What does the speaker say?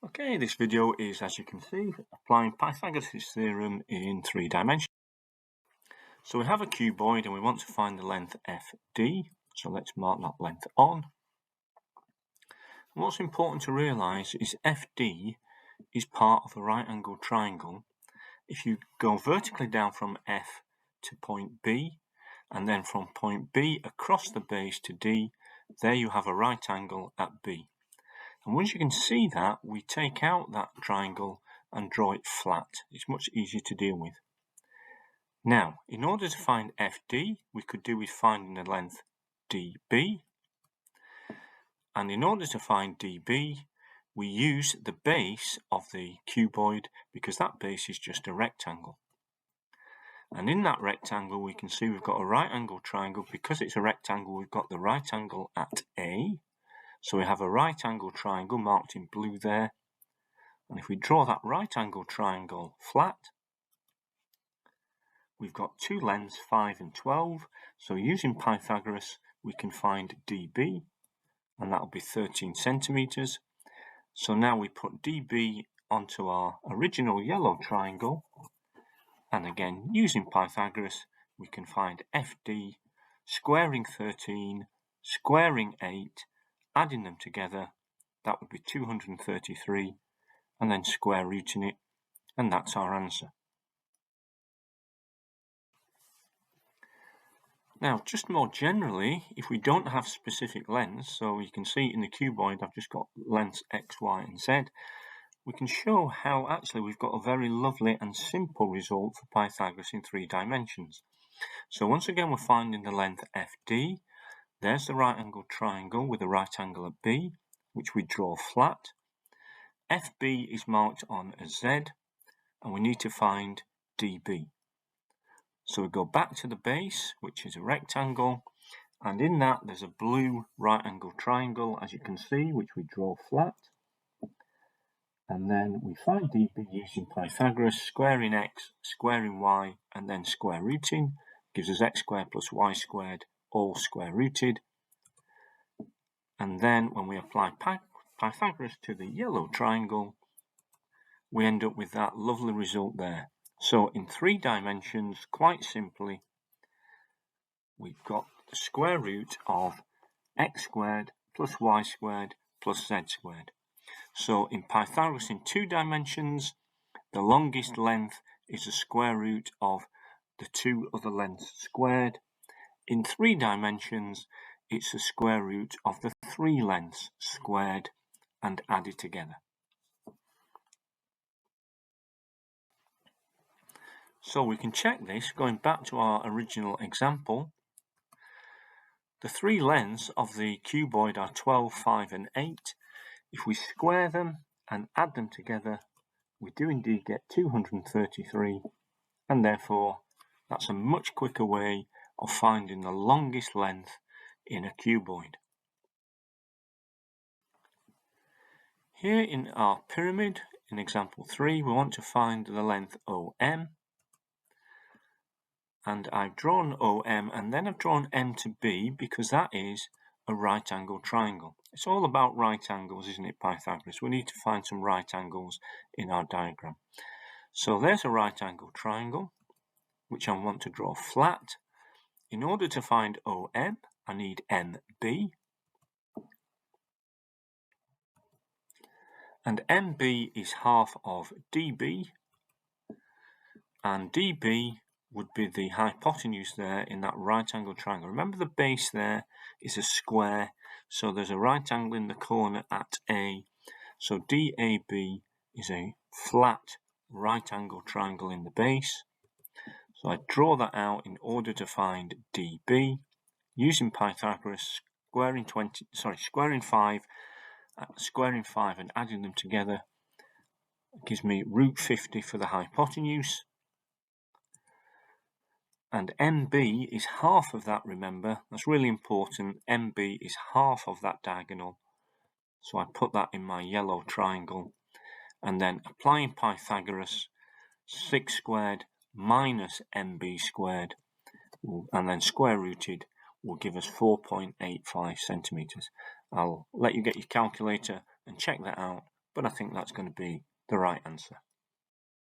Okay, this video is, as you can see, applying Pythagoras' theorem in 3 dimensions. So we have a cuboid and we want to find the length FD. So let's mark that length on. And what's important to realise is FD is part of a right angled triangle. If you go vertically down from F to point B, and then from point B across the base to D, there you have a right angle at B. And once you can see that, we take out that triangle and draw it flat. It's much easier to deal with. Now, in order to find FD, we could do with finding the length DB. And in order to find DB, we use the base of the cuboid because that base is just a rectangle. And in that rectangle, we can see we've got a right angle triangle. Because it's a rectangle, we've got the right angle at A. So we have a right angle triangle marked in blue there. And if we draw that right angle triangle flat, we've got two lengths, 5 and 12. So using Pythagoras, we can find DB, and that'll be 13 centimeters. So now we put DB onto our original yellow triangle. And again, using Pythagoras, we can find FD, squaring 13, squaring 8, adding them together, that would be 233, and then square rooting it, and that's our answer. Now, just more generally, if we don't have specific lengths, so you can see in the cuboid I've just got lengths x, y, and z, we can show how actually we've got a very lovely and simple result for Pythagoras in 3 dimensions. So once again, we're finding the length FD. There's the right angled triangle with a right angle at B, which we draw flat. FB is marked on as Z, and we need to find DB. So we go back to the base, which is a rectangle, and in that there's a blue right angled triangle, as you can see, which we draw flat. And then we find DB using Pythagoras, squaring x, squaring y, and then square rooting, gives us x squared plus y squared, all square rooted. And then when we apply Pythagoras to the yellow triangle, we end up with that lovely result there. So in 3 dimensions, quite simply, we've got the square root of x squared plus y squared plus z squared. So in Pythagoras in 2 dimensions, the longest length is the square root of the 2 other lengths squared. In 3 dimensions, it's the square root of the 3 lengths squared and added together. So we can check this going back to our original example. The 3 lengths of the cuboid are 12, 5 and 8. If we square them and add them together, we do indeed get 233, and therefore that's a much quicker way of finding the longest length in a cuboid. Here in our pyramid, in example 3, we want to find the length OM. And I've drawn OM, and then I've drawn M to B because that is a right angle triangle. It's all about right angles, isn't it, Pythagoras? We need to find some right angles in our diagram. So there's a right angle triangle, which I want to draw flat. In order to find OM, I need MB. And MB is half of DB. And DB would be the hypotenuse there in that right angle triangle. Remember, the base there is a square, so there's a right angle in the corner at A. So DAB is a flat right angle triangle in the base. So I draw that out in order to find DB using Pythagoras, squaring 5 and adding them together gives me root 50 for the hypotenuse. And MB is half of that, remember, that's really important. MB is half of that diagonal. So I put that in my yellow triangle. And then applying Pythagoras, 6 squared minus MB squared, and then square rooted, will give us 4.85 centimeters. I'll let you get your calculator and check that out but I think that's going to be the right answer.